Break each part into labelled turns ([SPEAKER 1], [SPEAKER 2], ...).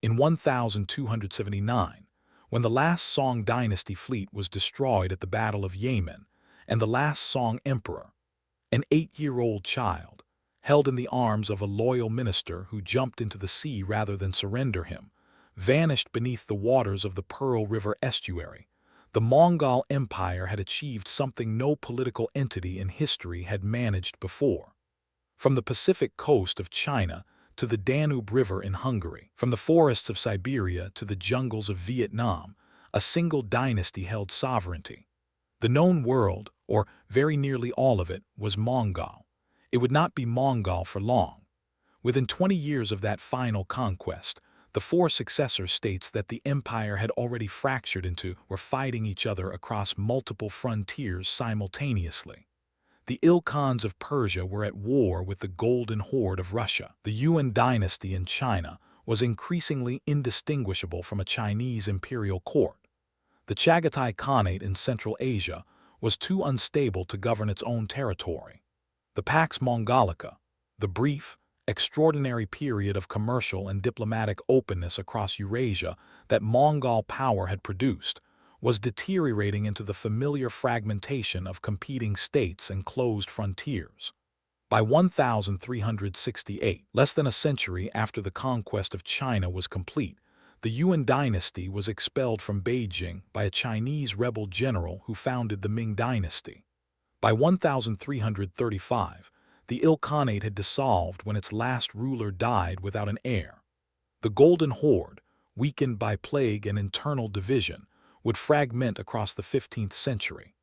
[SPEAKER 1] In 1279, when the last Song dynasty fleet was destroyed at the Battle of Yemen, and the last Song emperor, an 8-year-old child, held in the arms of a loyal minister who jumped into the sea rather than surrender him, vanished beneath the waters of the Pearl River estuary, the Mongol Empire had achieved something no political entity in history had managed before. From the Pacific coast of China to the Danube River in Hungary, from the forests of Siberia to the jungles of Vietnam, a single dynasty held sovereignty. The known world, or very nearly all of it, was Mongol. It would not be Mongol for long. Within 20 years of that final conquest, the 4 successor states that the empire had already fractured into were fighting each other across multiple frontiers simultaneously. The Il-Khans of Persia were at war with the Golden Horde of Russia. The Yuan dynasty in China was increasingly indistinguishable from a Chinese imperial court. The Chagatai Khanate in Central Asia was too unstable to govern its own territory. The Pax Mongolica, the brief, extraordinary period of commercial and diplomatic openness across Eurasia that Mongol power had produced, was deteriorating into the familiar fragmentation of competing states and closed frontiers. By 1368, less than a century after the conquest of China was complete, the Yuan dynasty was expelled from Beijing by a Chinese rebel general who founded the Ming dynasty. By 1335, the Il-Khanate had dissolved when its last ruler died without an heir. The Golden Horde, weakened by plague and internal division, would fragment across the 15th century.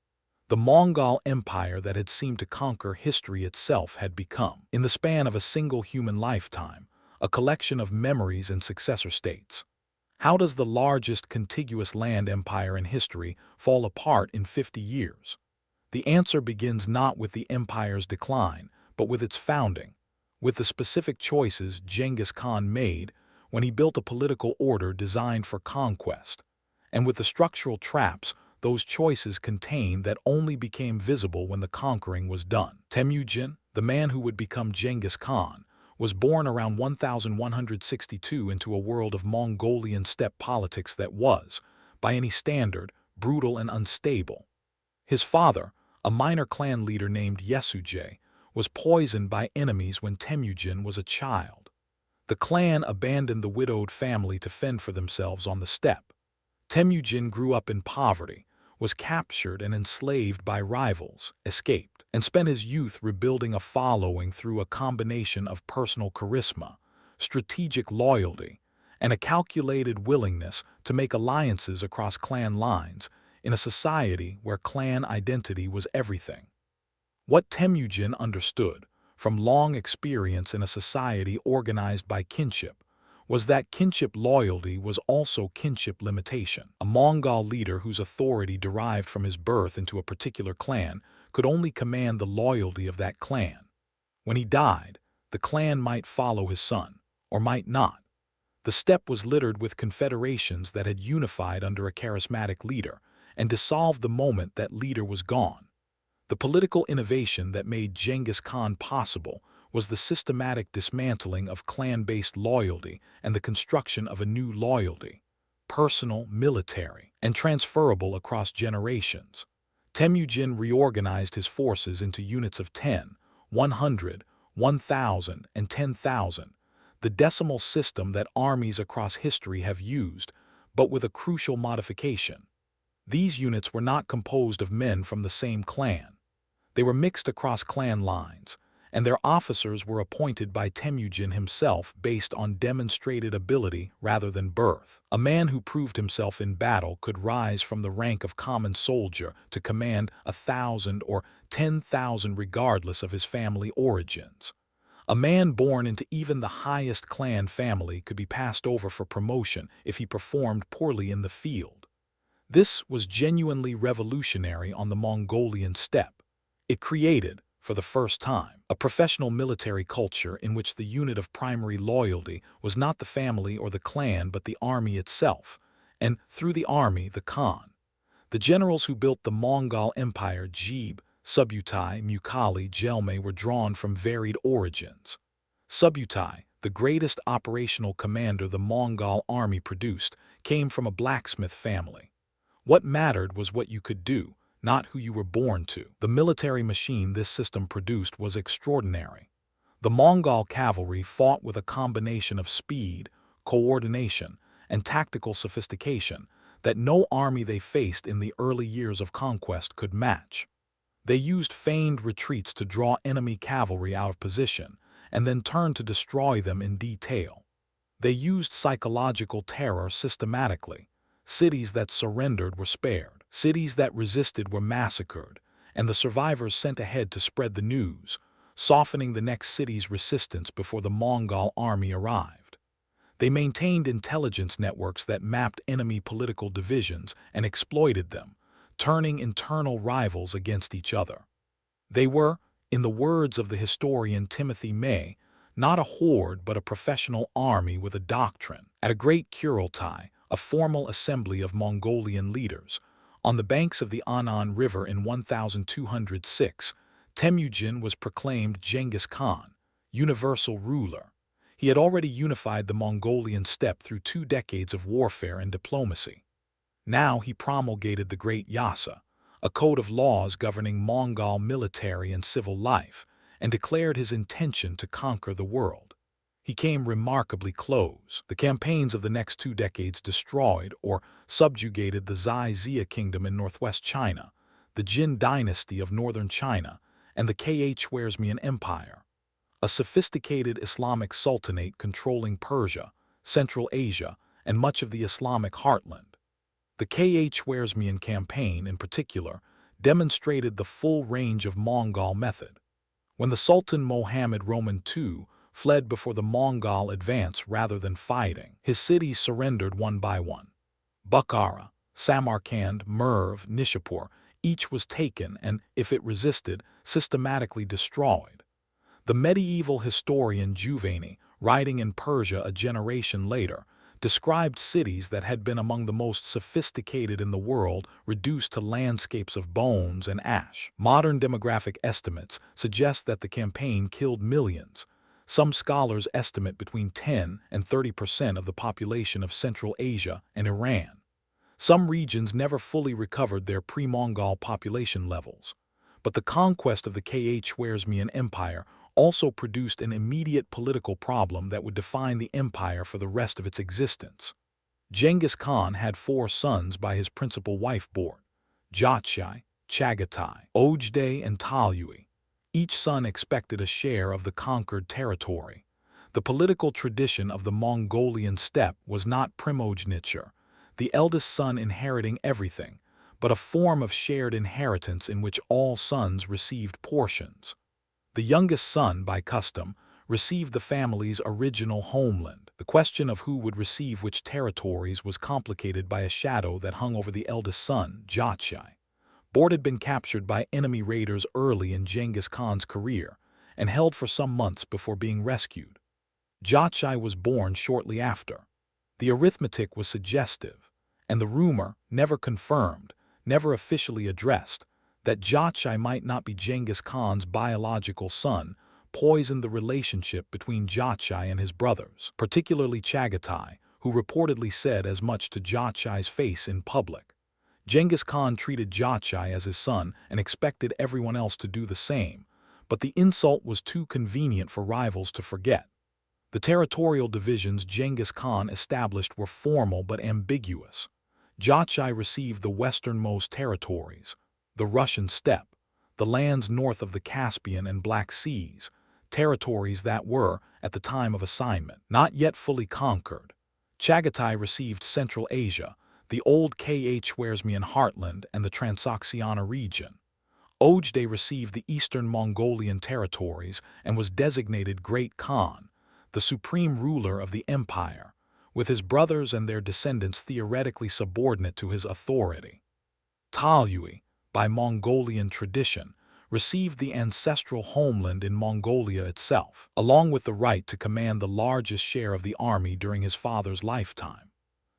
[SPEAKER 1] The Mongol Empire that had seemed to conquer history itself had become, in the span of a single human lifetime, a collection of memories and successor states. How does the largest contiguous land empire in history fall apart in 50 years? The answer begins not with the empire's decline, but with its founding, with the specific choices Genghis Khan made when he built a political order designed for conquest, and with the structural traps those choices contained that only became visible when the conquering was done. Temujin, the man who would become Genghis Khan, was born around 1162 into a world of Mongolian steppe politics that was, by any standard, brutal and unstable. His father, a minor clan leader named Yesujay, was poisoned by enemies when Temujin was a child. The clan abandoned the widowed family to fend for themselves on the steppe. Temujin grew up in poverty, was captured and enslaved by rivals, escaped, and spent his youth rebuilding a following through a combination of personal charisma, strategic loyalty, and a calculated willingness to make alliances across clan lines in a society where clan identity was everything. What Temujin understood, from long experience in a society organized by kinship, was that kinship loyalty was also kinship limitation. A Mongol leader whose authority derived from his birth into a particular clan could only command the loyalty of that clan. When he died, the clan might follow his son, or might not. The steppe was littered with confederations that had unified under a charismatic leader and dissolved the moment that leader was gone. The political innovation that made Genghis Khan possible was the systematic dismantling of clan-based loyalty and the construction of a new loyalty, personal, military, and transferable across generations. Temujin reorganized his forces into units of 10, 100, 1,000, and 10,000, the decimal system that armies across history have used, but with a crucial modification. These units were not composed of men from the same clan. They were mixed across clan lines, and their officers were appointed by Temujin himself based on demonstrated ability rather than birth. A man who proved himself in battle could rise from the rank of common soldier to command 1,000 or 10,000 regardless of his family origins. A man born into even the highest clan family could be passed over for promotion if he performed poorly in the field. This was genuinely revolutionary on the Mongolian steppe. It created, for the first time, a professional military culture in which the unit of primary loyalty was not the family or the clan but the army itself, and through the army the Khan. The generals who built the Mongol Empire, Jebe, Subutai, Mughal, Gelmay, were drawn from varied origins. Subutai, the greatest operational commander the Mongol army produced, came from a blacksmith family. What mattered was what you could do, not who you were born to. The military machine this system produced was extraordinary. The Mongol cavalry fought with a combination of speed, coordination, and tactical sophistication that no army they faced in the early years of conquest could match. They used feigned retreats to draw enemy cavalry out of position, and then turned to destroy them in detail. They used psychological terror systematically. Cities that surrendered were spared, cities that resisted were massacred, and the survivors sent ahead to spread the news, softening the next city's resistance before the Mongol army arrived. They maintained intelligence networks that mapped enemy political divisions and exploited them, turning internal rivals against each other. They were, in the words of the historian Timothy May, not a horde but a professional army with a doctrine. At a great Kurultai, a formal assembly of Mongolian leaders, on the banks of the Annan River in 1206, Temujin was proclaimed Genghis Khan, universal ruler. He had already unified the Mongolian steppe through 2 decades of warfare and diplomacy. Now he promulgated the Great Yasa, a code of laws governing Mongol military and civil life, and declared his intention to conquer the world. He came remarkably close. The campaigns of the next 2 decades destroyed or subjugated the Xia kingdom in northwest China, the Jin dynasty of northern China, and the Khwarezmian Empire, a sophisticated Islamic sultanate controlling Persia, Central Asia, and much of the Islamic heartland. The Khwarezmian campaign, in particular, demonstrated the full range of Mongol method. When the Sultan Mohammed Roman II fled before the Mongol advance rather than fighting, his cities surrendered one by one. Bukhara, Samarkand, Merv, Nishapur, each was taken and, if it resisted, systematically destroyed. The medieval historian Juvayni, writing in Persia a generation later, described cities that had been among the most sophisticated in the world reduced to landscapes of bones and ash. Modern demographic estimates suggest that the campaign killed millions. Some scholars estimate between 10 and 30% of the population of Central Asia and Iran. Some regions never fully recovered their pre-Mongol population levels. But the conquest of the Khwarezmian Empire also produced an immediate political problem that would define the empire for the rest of its existence. Genghis Khan had 4 sons by his principal wife born: Chagatai, Chagatai, Ojdai, and Toluid. Each son expected a share of the conquered territory. The political tradition of the Mongolian steppe was not primogeniture, the eldest son inheriting everything, but a form of shared inheritance in which all sons received portions. The youngest son, by custom, received the family's original homeland. The question of who would receive which territories was complicated by a shadow that hung over the eldest son, Chagatai. Horde had been captured by enemy raiders early in Genghis Khan's career and held for some months before being rescued. Chagatai was born shortly after. The arithmetic was suggestive, and the rumor, never confirmed, never officially addressed, that Chagatai might not be Genghis Khan's biological son, poisoned the relationship between Chagatai and his brothers, particularly Chagatai, who reportedly said as much to Chagatai's face in public. Genghis Khan treated Chagatai as his son and expected everyone else to do the same, but the insult was too convenient for rivals to forget. The territorial divisions Genghis Khan established were formal but ambiguous. Chagatai received the westernmost territories, the Russian steppe, the lands north of the Caspian and Black Seas, territories that were, at the time of assignment, not yet fully conquered. Chagatai received Central Asia, the old Khwarezmian heartland and the Transoxiana region. Ojdai received the eastern Mongolian territories and was designated Great Khan, the supreme ruler of the empire, with his brothers and their descendants theoretically subordinate to his authority. Toluid, by Mongolian tradition, received the ancestral homeland in Mongolia itself, along with the right to command the largest share of the army during his father's lifetime.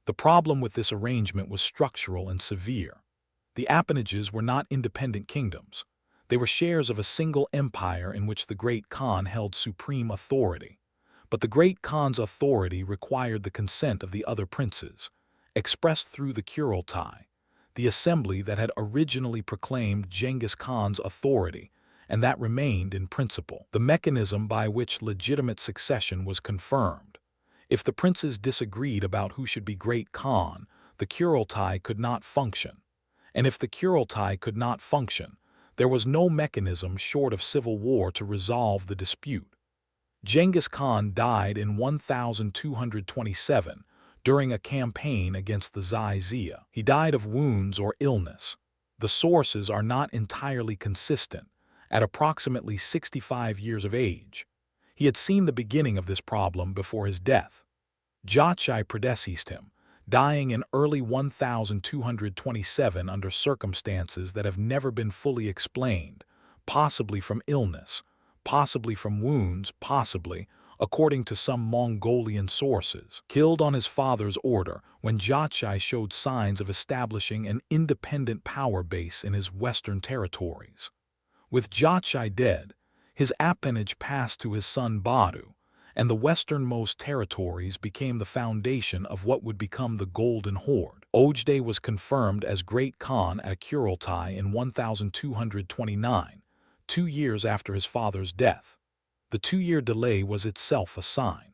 [SPEAKER 1] The problem with this arrangement was structural and severe. The appanages were not independent kingdoms. They were shares of a single empire in which the Great Khan held supreme authority. But the Great Khan's authority required the consent of the other princes, expressed through the Kurultai, the assembly that had originally proclaimed Genghis Khan's authority and that remained in principle, the mechanism by which legitimate succession was confirmed. If the princes disagreed about who should be Great Khan, the Kurultai could not function. And if the Kurultai could not function, there was no mechanism short of civil war to resolve the dispute. Genghis Khan died in 1227 during a campaign against the Zaizia. He died of wounds or illness. The sources are not entirely consistent, at approximately 65 years of age. He had seen the beginning of this problem before his death. Chagatai predeceased him, dying in early 1227 under circumstances that have never been fully explained, possibly from illness, possibly from wounds, possibly, according to some Mongolian sources, killed on his father's order when Chagatai showed signs of establishing an independent power base in his western territories. With Chagatai dead, his appanage passed to his son Badu, and the westernmost territories became the foundation of what would become the Golden Horde. Horde was confirmed as Great Khan at Kurultai in 1229, 2 years after his father's death. The 2-year delay was itself a sign.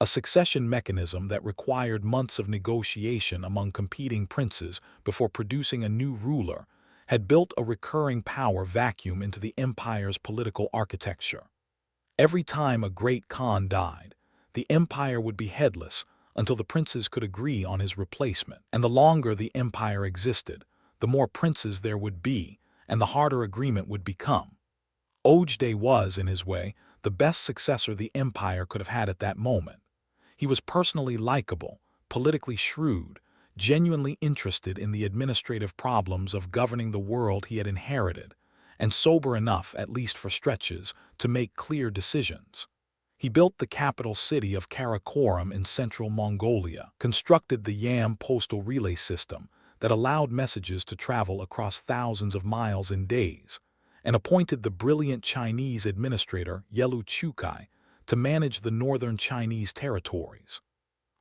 [SPEAKER 1] A succession mechanism that required months of negotiation among competing princes before producing a new ruler had built a recurring power vacuum into the empire's political architecture. Every time a Great Khan died, the empire would be headless until the princes could agree on his replacement. And the longer the empire existed, the more princes there would be, and the harder agreement would become. Horde was, in his way, the best successor the empire could have had at that moment. He was personally likable, politically shrewd, genuinely interested in the administrative problems of governing the world he had inherited, and sober enough, at least for stretches, to make clear decisions. He built the capital city of Karakorum in central Mongolia, constructed the Yam postal relay system that allowed messages to travel across thousands of miles in days, and appointed the brilliant Chinese administrator Yelu Chukai to manage the northern Chinese territories.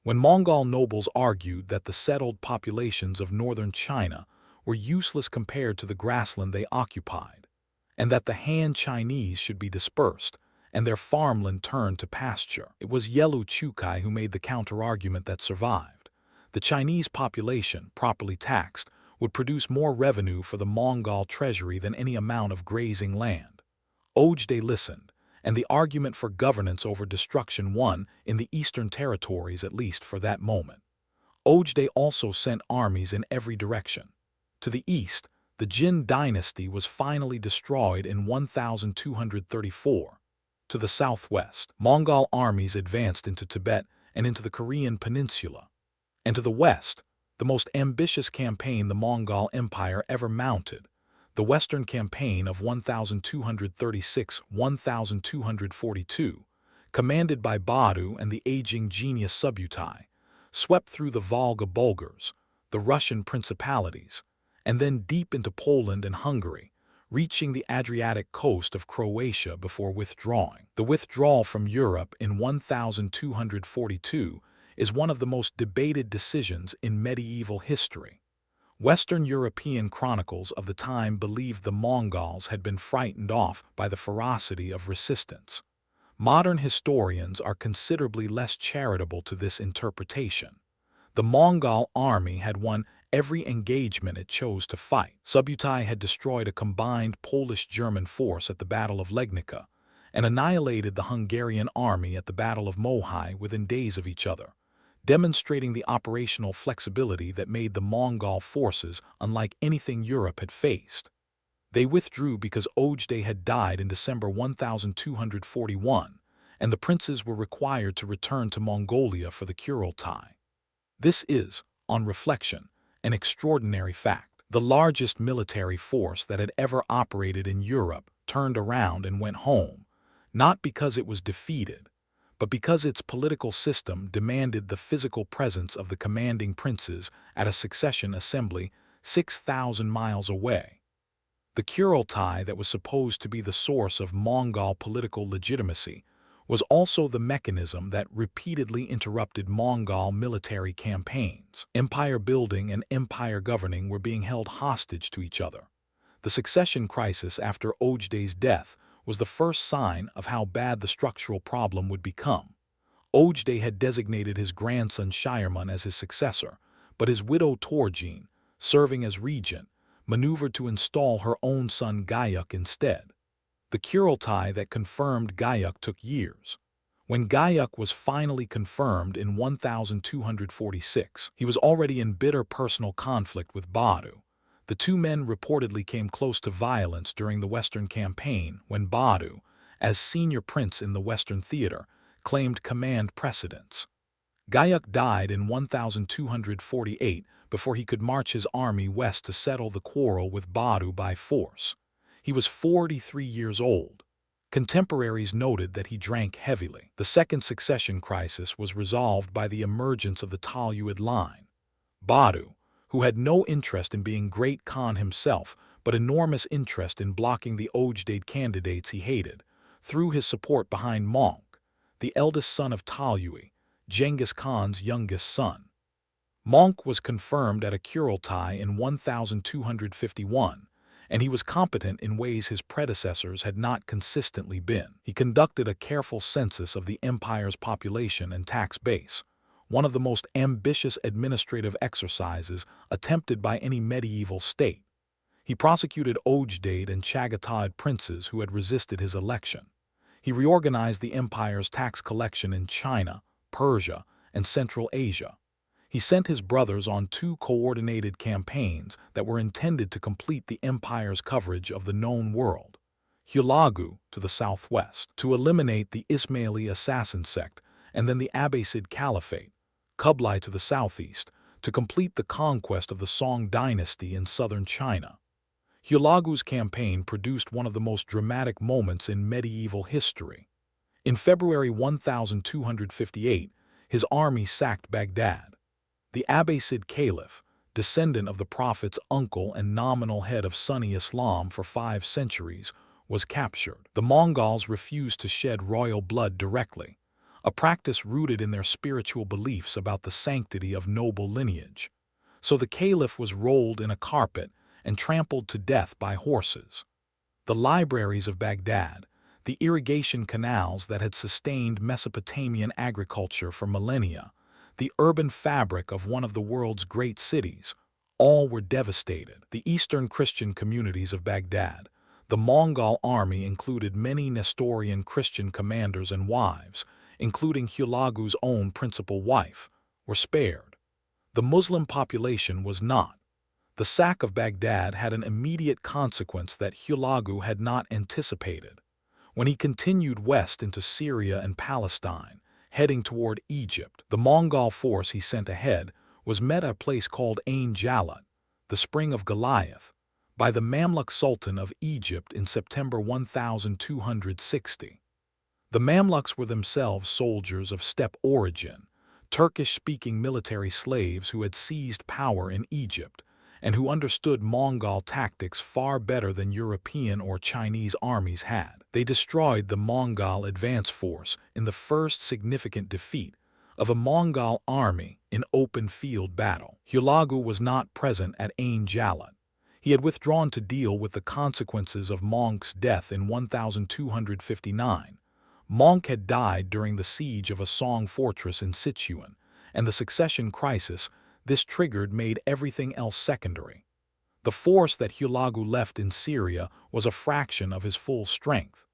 [SPEAKER 1] When Mongol nobles argued that the settled populations of northern China were useless compared to the grassland they occupied, and that the Han Chinese should be dispersed and their farmland turned to pasture, it was Yelu Chukai who made the counterargument that survived. The Chinese population, properly taxed, would produce more revenue for the Mongol treasury than any amount of grazing land. Horde listened, and the argument for governance over destruction won in the eastern territories, at least for that moment. Horde also sent armies in every direction. To the east, the Jin dynasty was finally destroyed in 1234. To the southwest, Mongol armies advanced into Tibet and into the Korean peninsula. And to the west, the most ambitious campaign the Mongol Empire ever mounted, the Western Campaign of 1236–1242, commanded by Badu and the aging genius Subutai, swept through the Volga Bulgars, the Russian principalities, and then deep into Poland and Hungary, reaching the Adriatic coast of Croatia before withdrawing. The withdrawal from Europe in 1242 is one of the most debated decisions in medieval history. Western European chronicles of the time believed the Mongols had been frightened off by the ferocity of resistance. Modern historians are considerably less charitable to this interpretation. The Mongol army had won every engagement it chose to fight. Subutai had destroyed a combined Polish-German force at the Battle of Legnica and annihilated the Hungarian army at the Battle of Mohai within days of each other, demonstrating the operational flexibility that made the Mongol forces unlike anything Europe had faced. They withdrew because Horde had died in December 1241, and the princes were required to return to Mongolia for the Kurultai. This is, on reflection, an extraordinary fact. The largest military force that had ever operated in Europe turned around and went home, not because it was defeated, but because its political system demanded the physical presence of the commanding princes at a succession assembly 6,000 miles away. The Kurultai that was supposed to be the source of Mongol political legitimacy was also the mechanism that repeatedly interrupted Mongol military campaigns. Empire building and empire governing were being held hostage to each other. The succession crisis after Ojday's death was the first sign of how bad the structural problem would become. Ojday had designated his grandson Shirman as his successor, but his widow Torjin, serving as regent, maneuvered to install her own son Gayuk instead. The Kurultai that confirmed Gayuk took years. When Gayuk was finally confirmed in 1246, he was already in bitter personal conflict with Badu. The two men reportedly came close to violence during the Western campaign when Badu, as senior prince in the Western theater, claimed command precedence. Gayuk died in 1248 before he could march his army west to settle the quarrel with Badu by force. He was 43 years old. Contemporaries noted that he drank heavily. The second succession crisis was resolved by the emergence of the Toluid line. Badu, who had no interest in being great Khan himself, but enormous interest in blocking the Ojdayed candidates he hated, threw his support behind Monk, the eldest son of Tolui, Genghis Khan's youngest son. Monk was confirmed at a Kurultai in 1251, and he was competent in ways his predecessors had not consistently been. He conducted a careful census of the empire's population and tax base, one of the most ambitious administrative exercises attempted by any medieval state. He prosecuted Ojdayed and Chagatai princes who had resisted his election. He reorganized the empire's tax collection in China, Persia, and Central Asia. He sent his brothers on two coordinated campaigns that were intended to complete the empire's coverage of the known world. Hulagu, to the southwest, to eliminate the Ismaili assassin sect, and then the Abbasid Caliphate, Kublai to the southeast, to complete the conquest of the Song Dynasty in southern China. Hulagu's campaign produced one of the most dramatic moments in medieval history. In February 1258, his army sacked Baghdad. The Abbasid Caliph, descendant of the Prophet's uncle and nominal head of Sunni Islam for 5 centuries, was captured. The Mongols refused to shed royal blood directly, a practice rooted in their spiritual beliefs about the sanctity of noble lineage. So the caliph was rolled in a carpet and trampled to death by horses. The libraries of Baghdad, the irrigation canals that had sustained Mesopotamian agriculture for millennia, the urban fabric of one of the world's great cities, all were devastated. The eastern Christian communities of Baghdad, the Mongol army included many Nestorian Christian commanders and wives, including Hulagu's own principal wife, were spared. The Muslim population was not. The sack of Baghdad had an immediate consequence that Hulagu had not anticipated. When he continued west into Syria and Palestine, heading toward Egypt, the Mongol force he sent ahead was met at a place called Ain Jalut, the spring of Goliath, by the Mamluk Sultan of Egypt in September 1260. The Mamluks were themselves soldiers of steppe origin, Turkish-speaking military slaves who had seized power in Egypt, and who understood Mongol tactics far better than European or Chinese armies had. They destroyed the Mongol advance force in the first significant defeat of a Mongol army in open field battle. Hulagu was not present at Ain Jalut. He had withdrawn to deal with the consequences of Monk's death in 1259. Monk had died during the siege of a Song fortress in Sichuan, and the succession crisis this triggered made everything else secondary. The force that Hulagu left in Syria was a fraction of his full strength.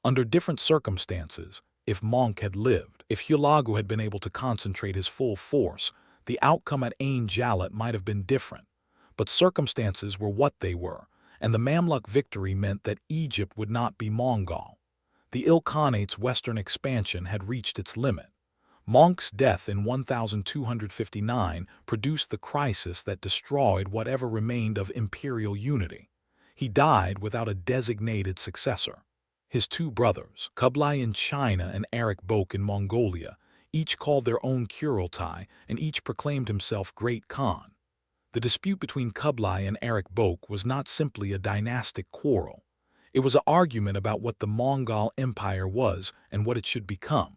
[SPEAKER 1] Under different circumstances, if Monk had lived, if Hulagu had been able to concentrate his full force, the outcome at Ain Jalut might have been different. But circumstances were what they were, and the Mamluk victory meant that Egypt would not be Mongol. The Il-Khanate's western expansion had reached its limit. Monk's death in 1259 produced the crisis that destroyed whatever remained of imperial unity. He died without a designated successor. His two brothers, Kublai in China and Erik Bok in Mongolia, each called their own Kurultai and each proclaimed himself Great Khan. The dispute between Kublai and Erik Bok was not simply a dynastic quarrel. It was an argument about what the Mongol Empire was and what it should become.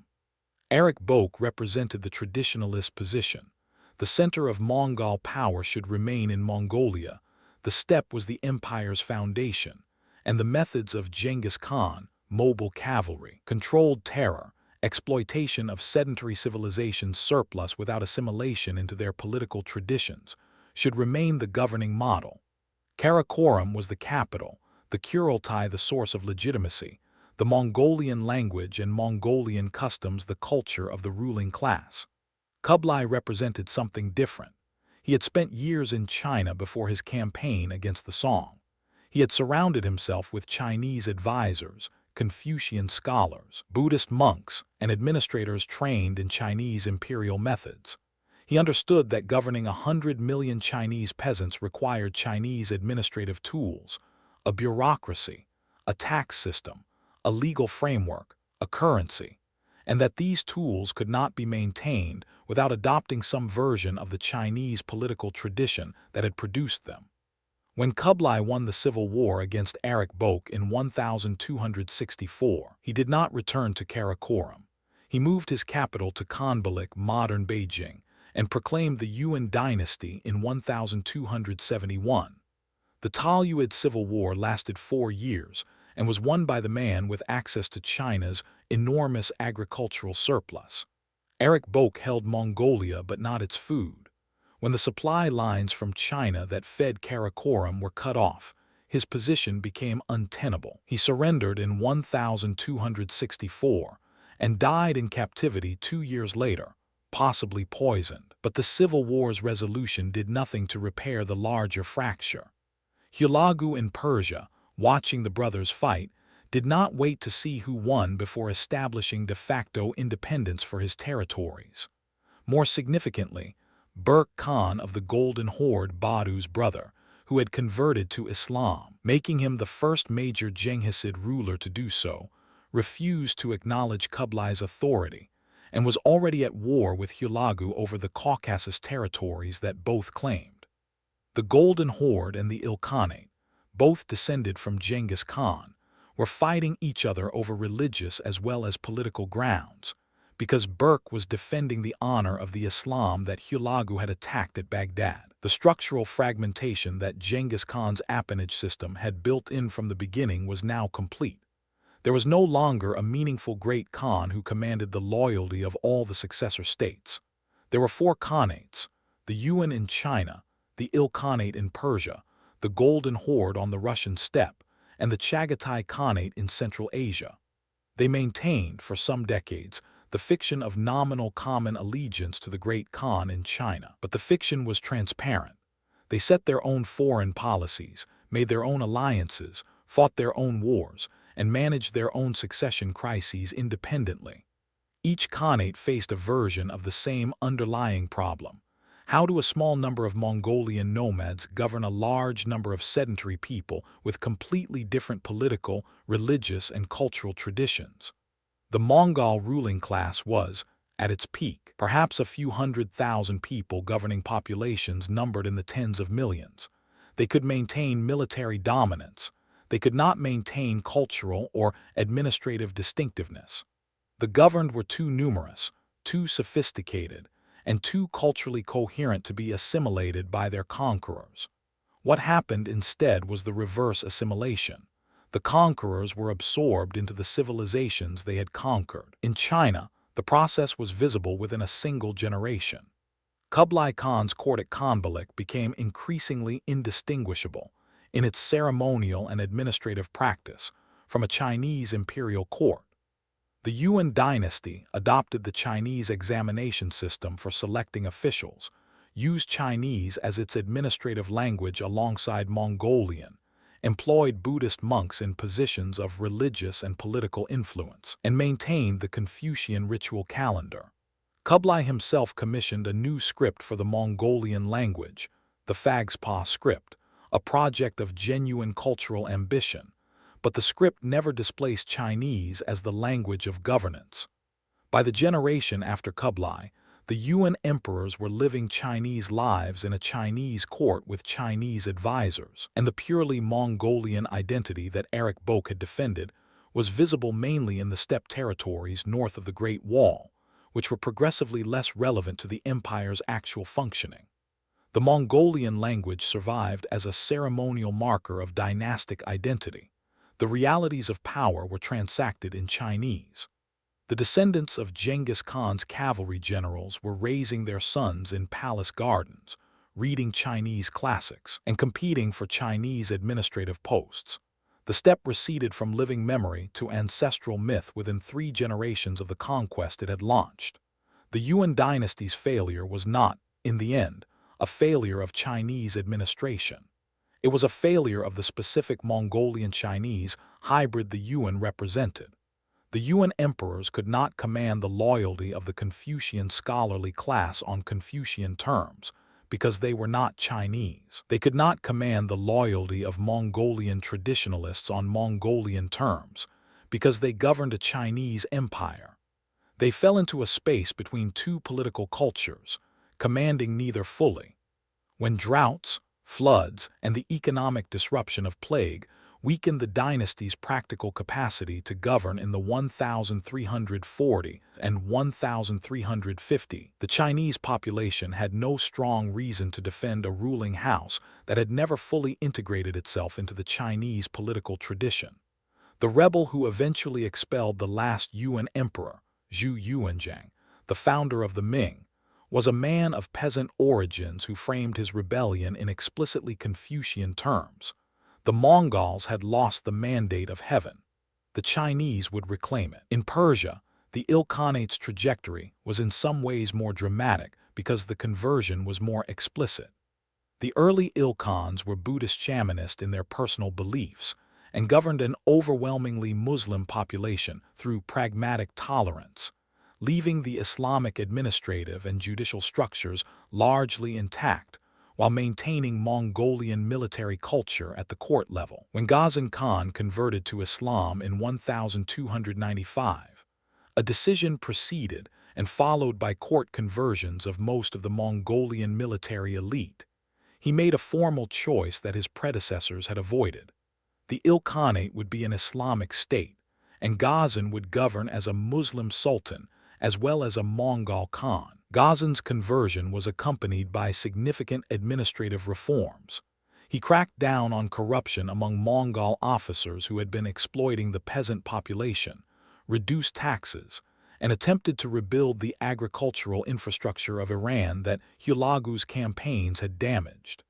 [SPEAKER 1] Erik Boke represented the traditionalist position. The center of Mongol power should remain in Mongolia. The steppe was the empire's foundation, and the methods of Genghis Khan, mobile cavalry, controlled terror, exploitation of sedentary civilization's surplus without assimilation into their political traditions, should remain the governing model. Karakorum was the capital, the Kurultai the source of legitimacy, the Mongolian language and Mongolian customs the culture of the ruling class. Kublai represented something different. He had spent years in China before his campaign against the Song. He had surrounded himself with Chinese advisors, Confucian scholars, Buddhist monks, and administrators trained in Chinese imperial methods. He understood that governing 100 million Chinese peasants required Chinese administrative tools, a bureaucracy, a tax system, a legal framework, a currency, and that these tools could not be maintained without adopting some version of the Chinese political tradition that had produced them. When Kublai won the civil war against Erik Boke in 1264, he did not return to Karakorum. He moved his capital to Khanbalik, modern Beijing, and proclaimed the Yuan dynasty in 1271. The Toluid Civil War lasted 4 years and was won by the man with access to China's enormous agricultural surplus. Erik Boke held Mongolia but not its food. When the supply lines from China that fed Karakorum were cut off, his position became untenable. He surrendered in 1264 and died in captivity 2 years later, possibly poisoned. But the Civil War's resolution did nothing to repair the larger fracture. Hulagu in Persia, watching the brothers fight, did not wait to see who won before establishing de facto independence for his territories. More significantly, Berk Khan of the Golden Horde, Badu's brother, who had converted to Islam, making him the first major Jenghisid ruler to do so, refused to acknowledge Kublai's authority and was already at war with Hulagu over the Caucasus territories that both claimed. The Golden Horde and the Il-Khanate, both descended from Genghis Khan, were fighting each other over religious as well as political grounds, because Berk was defending the honor of the Islam that Hulagu had attacked at Baghdad. The structural fragmentation that Genghis Khan's appanage system had built in from the beginning was now complete. There was no longer a meaningful great Khan who commanded the loyalty of all the successor states. There were 4 khanates: the Yuan in China, the Il-Khanate in Persia, the Golden Horde on the Russian steppe, and the Chagatai Khanate in Central Asia. They maintained, for some decades, the fiction of nominal common allegiance to the Great Khan in China. But the fiction was transparent. They set their own foreign policies, made their own alliances, fought their own wars, and managed their own succession crises independently. Each Khanate faced a version of the same underlying problem. How do a small number of Mongolian nomads govern a large number of sedentary people with completely different political, religious, and cultural traditions? The Mongol ruling class was, at its peak, perhaps a few 100,000 people governing populations numbered in the tens of millions. They could maintain military dominance. They could not maintain cultural or administrative distinctiveness. The governed were too numerous, too sophisticated, and too culturally coherent to be assimilated by their conquerors. What happened instead was the reverse assimilation. The conquerors were absorbed into the civilizations they had conquered. In China, the process was visible within a single generation. Kublai Khan's court at Khanbalik became increasingly indistinguishable, in its ceremonial and administrative practice, from a Chinese imperial court. The Yuan dynasty adopted the Chinese examination system for selecting officials, used Chinese as its administrative language alongside Mongolian, employed Buddhist monks in positions of religious and political influence, and maintained the Confucian ritual calendar. Kublai himself commissioned a new script for the Mongolian language, the Fagspa script, a project of genuine cultural ambition, but the script never displaced Chinese as the language of governance. By the generation after Kublai, The Yuan emperors were living Chinese lives in a Chinese court with Chinese advisors, and the purely Mongolian identity that Erik Boek had defended was visible mainly in the steppe territories north of the Great Wall, which were progressively less relevant to the empire's actual functioning. The Mongolian language survived as a ceremonial marker of dynastic identity. The realities of power were transacted in Chinese. The descendants of Genghis Khan's cavalry generals were raising their sons in palace gardens, reading Chinese classics, and competing for Chinese administrative posts. The steppe receded from living memory to ancestral myth within 3 generations of the conquest it had launched. The Yuan dynasty's failure was not, in the end, a failure of Chinese administration. It was a failure of the specific Mongolian Chinese hybrid the Yuan represented. The Yuan emperors could not command the loyalty of the Confucian scholarly class on Confucian terms, because they were not Chinese. They could not command the loyalty of Mongolian traditionalists on Mongolian terms, because they governed a Chinese empire. They fell into a space between 2 political cultures, commanding neither fully. When droughts, floods, and the economic disruption of plague weakened the dynasty's practical capacity to govern in the 1340 and 1350, the Chinese population had no strong reason to defend a ruling house that had never fully integrated itself into the Chinese political tradition. The rebel who eventually expelled the last Yuan emperor, Zhu Yuanzhang, the founder of the Ming, was a man of peasant origins who framed his rebellion in explicitly Confucian terms. The Mongols had lost the mandate of heaven. The Chinese would reclaim it. In Persia, the Il-Khanate's trajectory was in some ways more dramatic because the conversion was more explicit. The early Il-Khans were Buddhist shamanist in their personal beliefs and governed an overwhelmingly Muslim population through pragmatic tolerance, leaving the Islamic administrative and judicial structures largely intact, while maintaining Mongolian military culture at the court level. When Ghazan Khan converted to Islam in 1295, a decision preceded and followed by court conversions of most of the Mongolian military elite. He made a formal choice that his predecessors had avoided. The Il-Khanate would be an Islamic state, and Ghazan would govern as a Muslim sultan as well as a Mongol Khan. Ghazan's conversion was accompanied by significant administrative reforms. He cracked down on corruption among Mongol officers who had been exploiting the peasant population, reduced taxes, and attempted to rebuild the agricultural infrastructure of Iran that Hulagu's campaigns had damaged.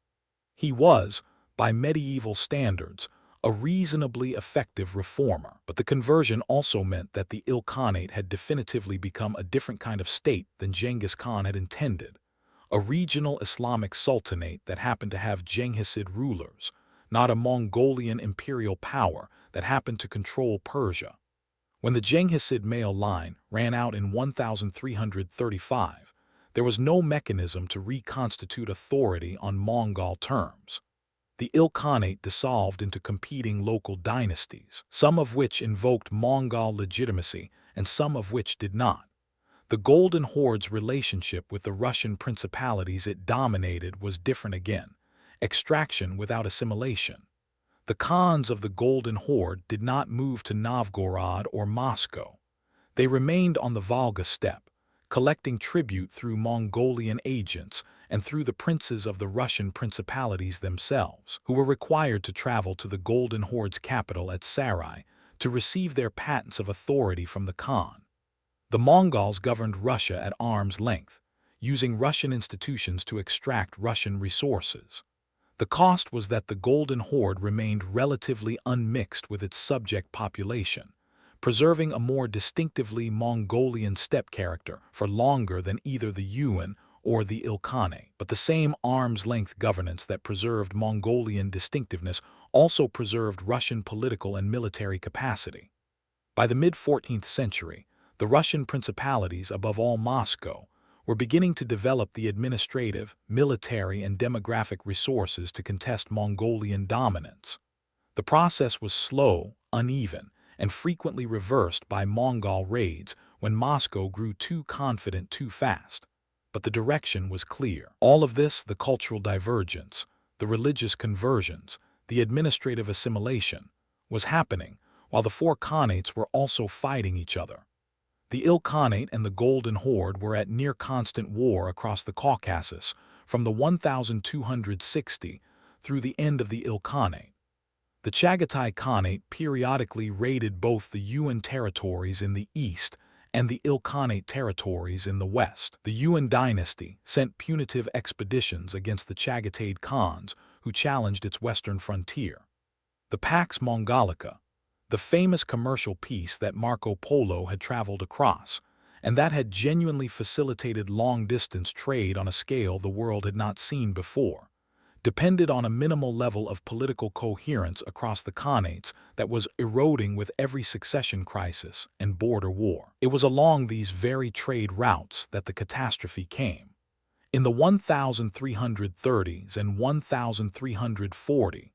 [SPEAKER 1] He was, by medieval standards, a reasonably effective reformer, but the conversion also meant that the Il-Khanate had definitively become a different kind of state than Genghis Khan had intended, a regional Islamic sultanate that happened to have Jenghisid rulers, not a Mongolian imperial power that happened to control Persia. When the Jenghisid male line ran out in 1335, there was no mechanism to reconstitute authority on Mongol terms. The Il-Khanate dissolved into competing local dynasties, some of which invoked Mongol legitimacy and some of which did not. The Golden Horde's relationship with the Russian principalities it dominated was different again, extraction without assimilation. The Khans of the Golden Horde did not move to Novgorod or Moscow. They remained on the Volga steppe, collecting tribute through Mongolian agents and through the princes of the Russian principalities themselves, who were required to travel to the Golden Horde's capital at Sarai to receive their patents of authority from the Khan. The Mongols governed Russia at arm's length, using Russian institutions to extract Russian resources. The cost was that the Golden Horde remained relatively unmixed with its subject population, preserving a more distinctively Mongolian steppe character for longer than either the Yuan or the Il-Khanate. But the same arm's-length governance that preserved Mongolian distinctiveness also preserved Russian political and military capacity. By the mid-14th century, the Russian principalities, above all Moscow, were beginning to develop the administrative, military, and demographic resources to contest Mongolian dominance. The process was slow, uneven, and frequently reversed by Mongol raids when Moscow grew too confident too fast. but the direction was clear. All of this, the cultural divergence, the religious conversions, the administrative assimilation, was happening while the four khanates were also fighting each other. The Il-Khanate and the Golden Horde were at near constant war across the Caucasus from the 1260 through the end of the Il-Khanate. The Chagatai Khanate periodically raided both the Yuan territories in the east and the Il-Khanate territories in the west. The Yuan dynasty sent punitive expeditions against the Chagatai Khans who challenged its western frontier. The Pax Mongolica, the famous commercial peace that Marco Polo had traveled across, and that had genuinely facilitated long-distance trade on a scale the world had not seen before, depended on a minimal level of political coherence across the khanates that was eroding with every succession crisis and border war. It was along these very trade routes that the catastrophe came. In the 1330s and 1340,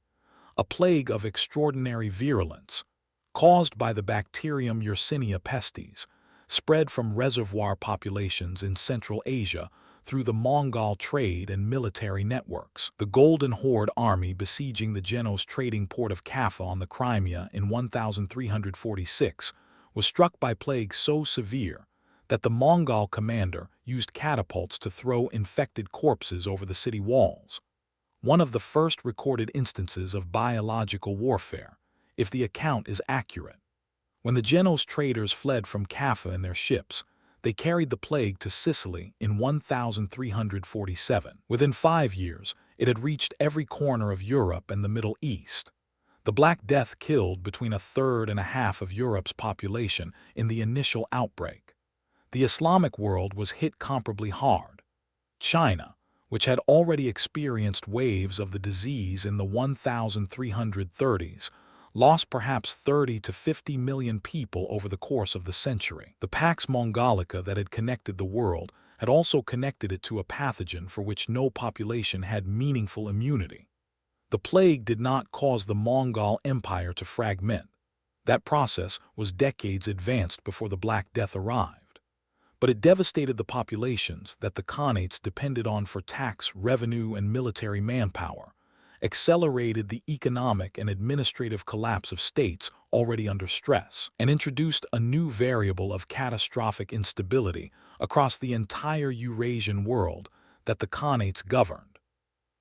[SPEAKER 1] a plague of extraordinary virulence, caused by the bacterium Yersinia pestis, spread from reservoir populations in Central Asia through the Mongol trade and military networks. The Golden Horde army besieging the Genoese trading port of Kaffa on the Crimea in 1346 was struck by plague so severe that the Mongol commander used catapults to throw infected corpses over the city walls, one of the first recorded instances of biological warfare, if the account is accurate. When the Genoese traders fled from Kaffa in their ships, they carried the plague to Sicily in 1347. Within 5 years, it had reached every corner of Europe and the Middle East. The Black Death killed between a third and a half of Europe's population in the initial outbreak. The Islamic world was hit comparably hard. China, which had already experienced waves of the disease in the 1330s, lost perhaps 30 to 50 million people over the course of the century. The Pax Mongolica that had connected the world had also connected it to a pathogen for which no population had meaningful immunity. The plague did not cause the Mongol Empire to fragment. That process was decades advanced before the Black Death arrived. But it devastated the populations that the khanates depended on for tax, revenue, and military manpower, accelerated the economic and administrative collapse of states already under stress, and introduced a new variable of catastrophic instability across the entire Eurasian world that the khanates governed.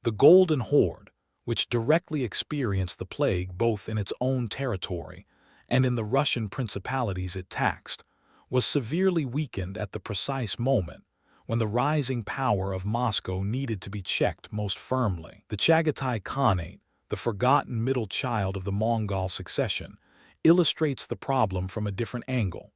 [SPEAKER 1] The Golden Horde, which directly experienced the plague both in its own territory and in the Russian principalities it taxed, was severely weakened at the precise moment when the rising power of Moscow needed to be checked most firmly. The Chagatai Khanate, the forgotten middle child of the Mongol succession, illustrates the problem from a different angle.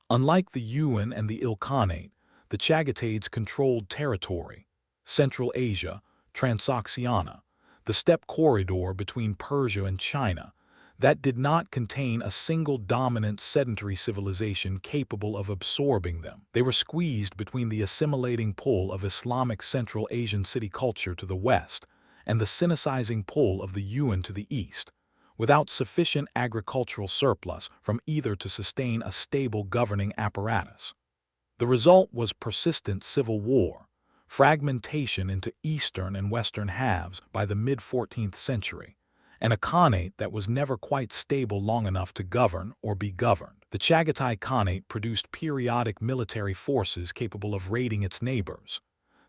[SPEAKER 1] Unlike the Yuan and the Il-Khanate, the Chagataids controlled territory, Central Asia, Transoxiana, the steppe corridor between Persia and China, that did not contain a single dominant sedentary civilization capable of absorbing them. They were squeezed between the assimilating pull of Islamic Central Asian city culture to the west and the Sinicizing pull of the Yuan to the east, without sufficient agricultural surplus from either to sustain a stable governing apparatus. The result was persistent civil war, fragmentation into eastern and western halves by the mid-14th century, and a khanate that was never quite stable long enough to govern or be governed. The Chagatai Khanate produced periodic military forces capable of raiding its neighbors.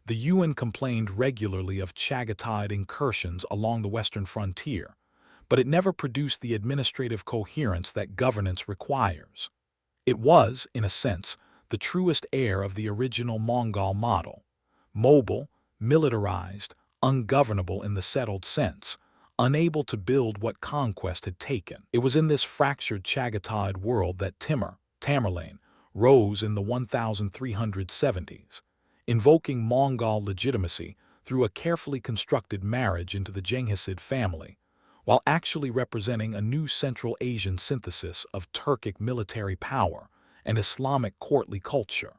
[SPEAKER 1] The Yuan complained regularly of Chagatai incursions along the western frontier, but it never produced the administrative coherence that governance requires. It was, in a sense, the truest heir of the original Mongol model: mobile, militarized, ungovernable in the settled sense, unable to build what Conquest had taken. It was in this fractured Chagatai world that Tamerlane, rose in the 1370s, invoking Mongol legitimacy through a carefully constructed marriage into the Genghisid family, while actually representing a new Central Asian synthesis of Turkic military power and Islamic courtly culture.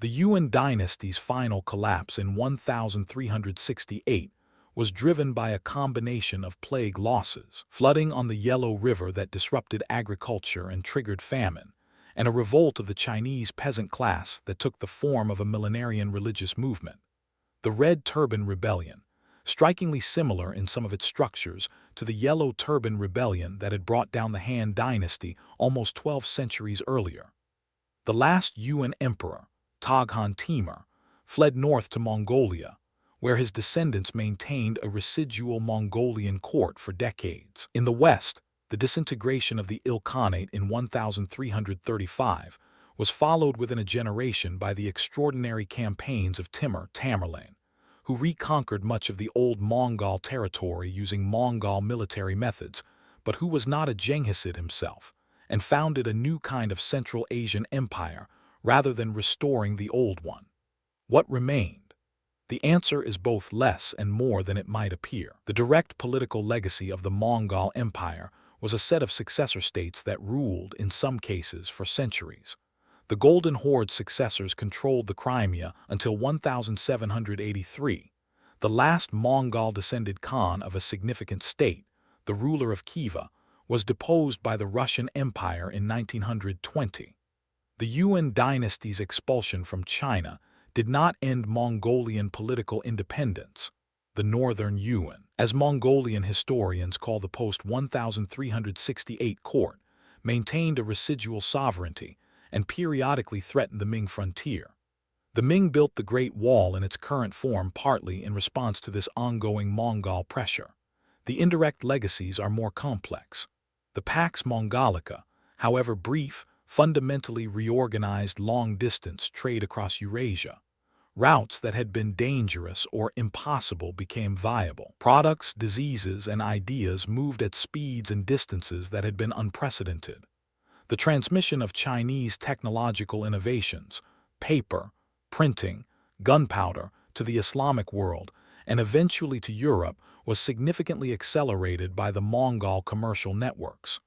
[SPEAKER 1] The Yuan dynasty's final collapse in 1368 was driven by a combination of plague losses, flooding on the Yellow River that disrupted agriculture and triggered famine, and a revolt of the Chinese peasant class that took the form of a millenarian religious movement. The Red Turban Rebellion, strikingly similar in some of its structures to the Yellow Turban Rebellion that had brought down the Han Dynasty almost 12 centuries earlier. The last Yuan emperor, Toghan Timur, fled north to Mongolia, where his descendants maintained a residual Mongolian court for decades. In the west, the disintegration of the Il-Khanate in 1335 was followed within a generation by the extraordinary campaigns of Timur Tamerlane, who reconquered much of the old Mongol territory using Mongol military methods, but who was not a Genghisid himself, and founded a new kind of Central Asian empire rather than restoring the old one. What remained? The answer is both less and more than it might appear. The direct political legacy of the Mongol Empire was a set of successor states that ruled, in some cases, for centuries. The Golden Horde successors controlled the Crimea until 1783. The last Mongol-descended Khan of a significant state, the ruler of Khiva, was deposed by the Russian Empire in 1920. The Yuan dynasty's expulsion from China did not end Mongolian political independence. The Northern Yuan, as Mongolian historians call the post-1368 court, maintained a residual sovereignty and periodically threatened the Ming frontier. The Ming built the Great Wall in its current form partly in response to this ongoing Mongol pressure. The indirect legacies are more complex. The Pax Mongolica, however brief, fundamentally reorganized long-distance trade across Eurasia. Routes that had been dangerous or impossible became viable. Products, diseases, and ideas moved at speeds and distances that had been unprecedented. The transmission of Chinese technological innovations, paper, printing, gunpowder, to the Islamic world, and eventually to Europe, was significantly accelerated by the Mongol commercial networks.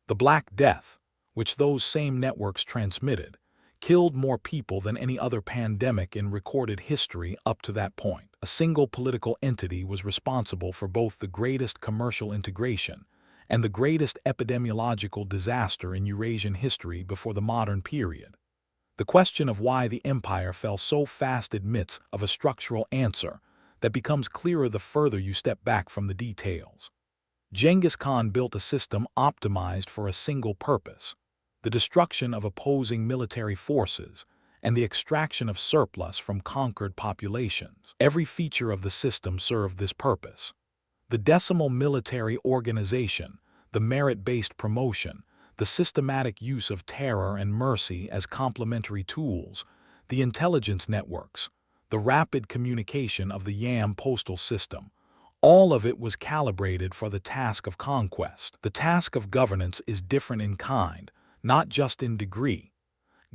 [SPEAKER 1] The Black Death, which those same networks transmitted, killed more people than any other pandemic in recorded history up to that point. A single political entity was responsible for both the greatest commercial integration and the greatest epidemiological disaster in Eurasian history before the modern period. The question of why the empire fell so fast admits of a structural answer that becomes clearer the further you step back from the details. Genghis Khan built a system optimized for a single purpose: the destruction of opposing military forces and the extraction of surplus from conquered populations. Every feature of the system served this purpose. The decimal military organization, the merit-based promotion, the systematic use of terror and mercy as complementary tools, the intelligence networks, the rapid communication of the Yam postal system, all of it was calibrated for the task of conquest. The task of governance is different in kind, not just in degree.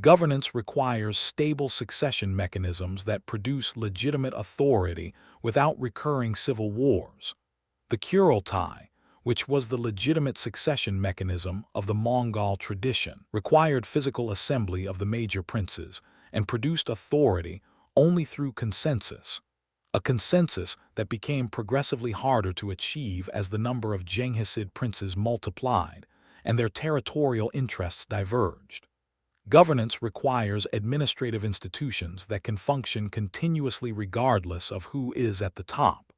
[SPEAKER 1] Governance requires stable succession mechanisms that produce legitimate authority without recurring civil wars. The Kurultai, which was the legitimate succession mechanism of the Mongol tradition, required physical assembly of the major princes and produced authority only through consensus. A consensus that became progressively harder to achieve as the number of Genghisid princes multiplied and their territorial interests diverged. Governance requires administrative institutions that can function continuously regardless of who is at the top.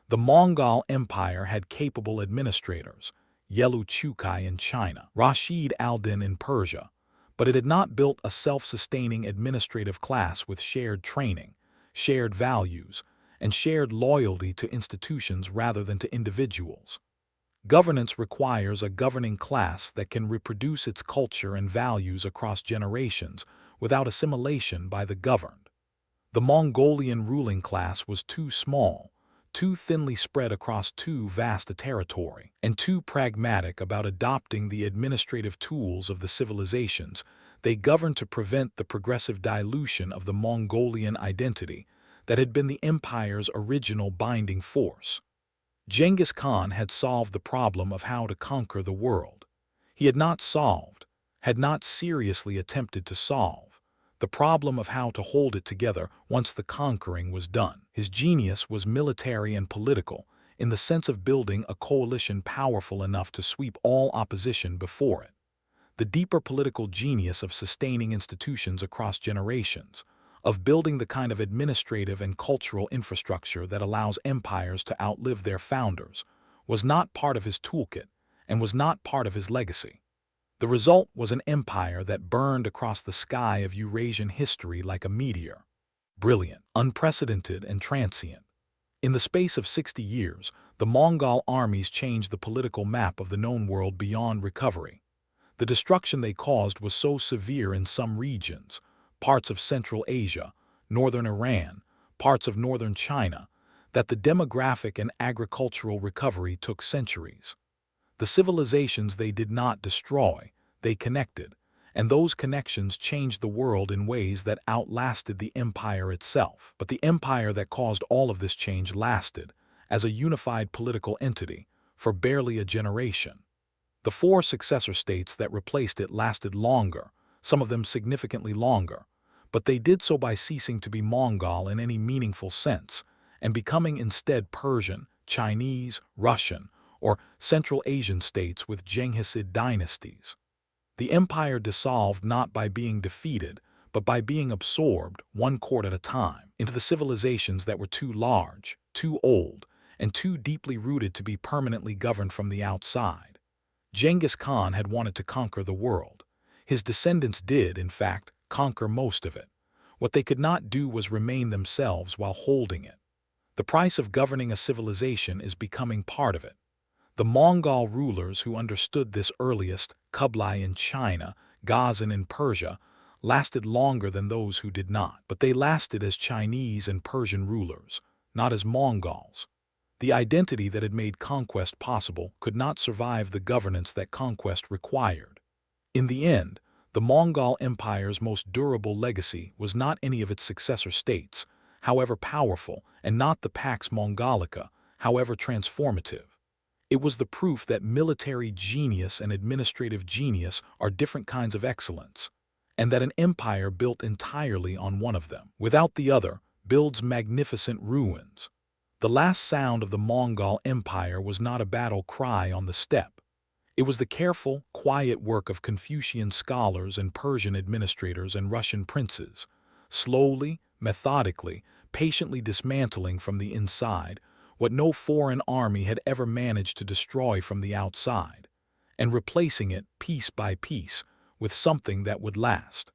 [SPEAKER 1] The Mongol Empire had capable administrators, Yelu Chukai in China, Rashid al-Din in Persia, but it had not built a self-sustaining administrative class with shared training, shared values, and shared loyalty to institutions rather than to individuals. Governance requires a governing class that can reproduce its culture and values across generations without assimilation by the governed. The Mongolian ruling class was too small, too thinly spread across too vast a territory, and too pragmatic about adopting the administrative tools of the civilizations they governed to prevent the progressive dilution of the Mongolian identity that had been the empire's original binding force. Genghis Khan had solved the problem of how to conquer the world. He had not seriously attempted to solve, the problem of how to hold it together once the conquering was done. His genius was military and political, in the sense of building a coalition powerful enough to sweep all opposition before it. the deeper political genius of sustaining institutions across generations, of building the kind of administrative and cultural infrastructure that allows empires to outlive their founders, was not part of his toolkit and was not part of his legacy. The result was an empire that burned across the sky of Eurasian history like a meteor. Brilliant, unprecedented, and transient. In the space of 60 years, the Mongol armies changed the political map of the known world beyond recovery. The destruction they caused was so severe in some regions, parts of Central Asia, northern Iran, parts of northern China, that the demographic and agricultural recovery took centuries. The civilizations they did not destroy, they connected, and those connections changed the world in ways that outlasted the empire itself. But the empire that caused all of this change lasted, as a unified political entity, for barely a generation. The 4 successor states that replaced it lasted longer, some of them significantly longer, but they did so by ceasing to be Mongol in any meaningful sense, and becoming instead Persian, Chinese, Russian, or Central Asian states with Genghisid dynasties. The empire dissolved not by being defeated, but by being absorbed, one court at a time, into the civilizations that were too large, too old, and too deeply rooted to be permanently governed from the outside. Genghis Khan had wanted to conquer the world. His descendants did, in fact, conquer most of it. What they could not do was remain themselves while holding it. The price of governing a civilization is becoming part of it. The Mongol rulers who understood this earliest, Kublai in China, Ghazan in Persia, lasted longer than those who did not, but they lasted as Chinese and Persian rulers, not as Mongols. The identity that had made conquest possible could not survive the governance that conquest required. In the end, the Mongol Empire's most durable legacy was not any of its successor states, however powerful, and not the Pax Mongolica, however transformative. It was the proof that military genius and administrative genius are different kinds of excellence, and that an empire built entirely on one of them, without the other, builds magnificent ruins. The last sound of the Mongol Empire was not a battle cry on the steppe. It was the careful, quiet work of Confucian scholars and Persian administrators and Russian princes, slowly, methodically, patiently dismantling from the inside what no foreign army had ever managed to destroy from the outside, and replacing it piece by piece with something that would last.